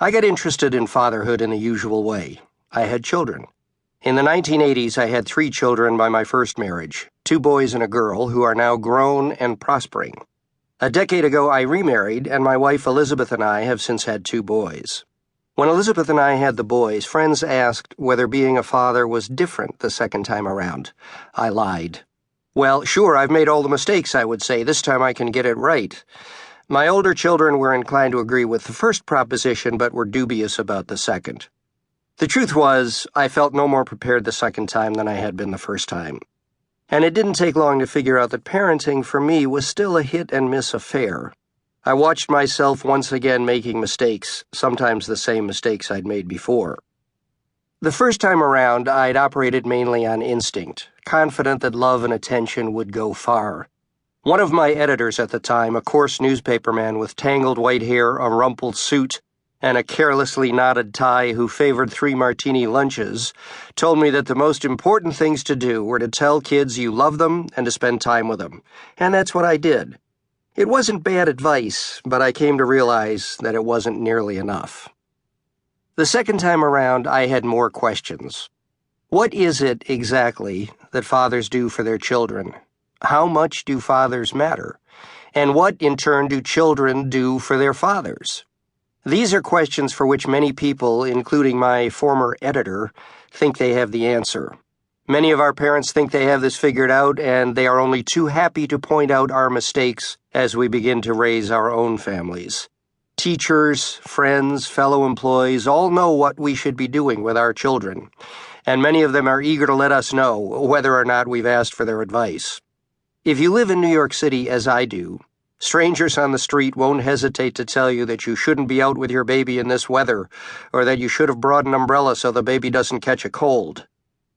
I got interested in fatherhood in the usual way. I had children. In the 1980s, I had 3 children by my first marriage, 2 boys and a girl who are now grown and prospering. A decade ago, I remarried, and my wife Elizabeth and I have since had 2 boys. When Elizabeth and I had the boys, friends asked whether being a father was different the second time around. I lied. Well, sure, I've made all the mistakes, I would say. This time I can get it right. My older children were inclined to agree with the first proposition, but were dubious about the second. The truth was, I felt no more prepared the second time than I had been the first time. And it didn't take long to figure out that parenting, for me, was still a hit-and-miss affair. I watched myself once again making mistakes, sometimes the same mistakes I'd made before. The first time around, I'd operated mainly on instinct, confident that love and attention would go far. One of my editors at the time, a coarse newspaperman with tangled white hair, a rumpled suit, and a carelessly knotted tie who favored 3 martini lunches, told me that the most important things to do were to tell kids you love them and to spend time with them. And that's what I did. It wasn't bad advice, but I came to realize that it wasn't nearly enough. The second time around, I had more questions. What is it exactly that fathers do for their children? How much do fathers matter? And what, in turn, do children do for their fathers? These are questions for which many people, including my former editor, think they have the answer. Many of our parents think they have this figured out, and they are only too happy to point out our mistakes as we begin to raise our own families. Teachers, friends, fellow employees all know what we should be doing with our children, and many of them are eager to let us know whether or not we've asked for their advice. If you live in New York City, as I do, strangers on the street won't hesitate to tell you that you shouldn't be out with your baby in this weather, or that you should have brought an umbrella so the baby doesn't catch a cold.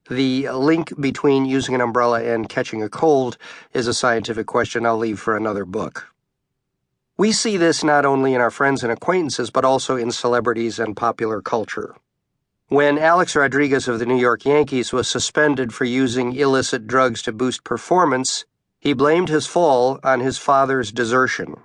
The link between using an umbrella and catching a cold is a scientific question I'll leave for another book. We see this not only in our friends and acquaintances, but also in celebrities and popular culture. When Alex Rodriguez of the New York Yankees was suspended for using illicit drugs to boost performance, he blamed his fall on his father's desertion.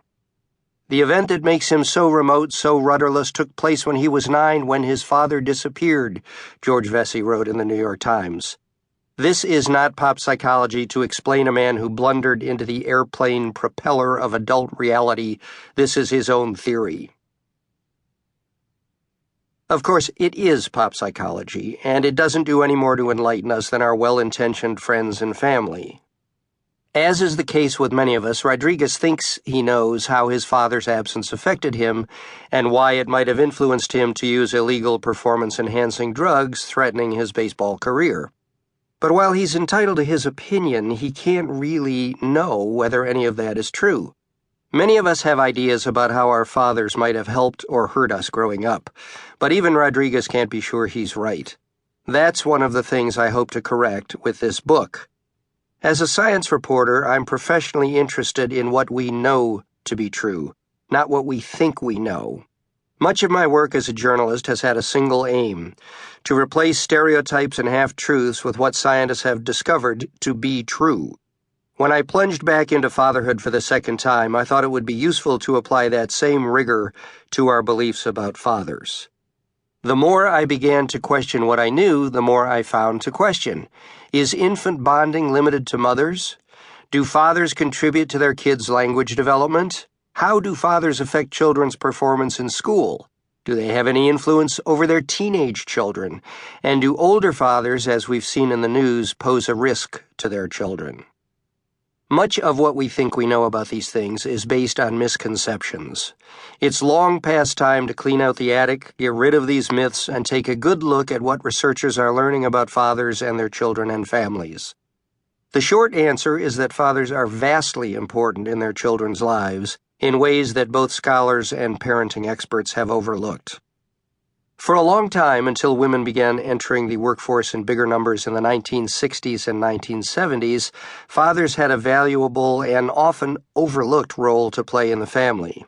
The event that makes him so remote, so rudderless, took place when he was 9 when his father disappeared, George Vesey wrote in the New York Times. This is not pop psychology to explain a man who blundered into the airplane propeller of adult reality. This is his own theory. Of course, it is pop psychology, and it doesn't do any more to enlighten us than our well-intentioned friends and family. As is the case with many of us, Rodriguez thinks he knows how his father's absence affected him and why it might have influenced him to use illegal performance-enhancing drugs, threatening his baseball career. But while he's entitled to his opinion, he can't really know whether any of that is true. Many of us have ideas about how our fathers might have helped or hurt us growing up, but even Rodriguez can't be sure he's right. That's one of the things I hope to correct with this book. As a science reporter, I'm professionally interested in what we know to be true, not what we think we know. Much of my work as a journalist has had a single aim: to replace stereotypes and half-truths with what scientists have discovered to be true. When I plunged back into fatherhood for the second time, I thought it would be useful to apply that same rigor to our beliefs about fathers. The more I began to question what I knew, the more I found to question. Is infant bonding limited to mothers? Do fathers contribute to their kids' language development? How do fathers affect children's performance in school? Do they have any influence over their teenage children? And do older fathers, as we've seen in the news, pose a risk to their children? Much of what we think we know about these things is based on misconceptions. It's long past time to clean out the attic, get rid of these myths, and take a good look at what researchers are learning about fathers and their children and families. The short answer is that fathers are vastly important in their children's lives in ways that both scholars and parenting experts have overlooked. For a long time, until women began entering the workforce in bigger numbers in the 1960s and 1970s, fathers had a valuable and often overlooked role to play in the family.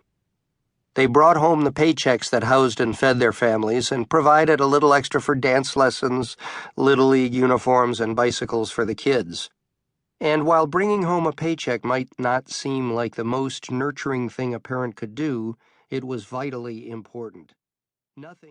They brought home the paychecks that housed and fed their families and provided a little extra for dance lessons, Little League uniforms, and bicycles for the kids. And while bringing home a paycheck might not seem like the most nurturing thing a parent could do, it was vitally important. Nothing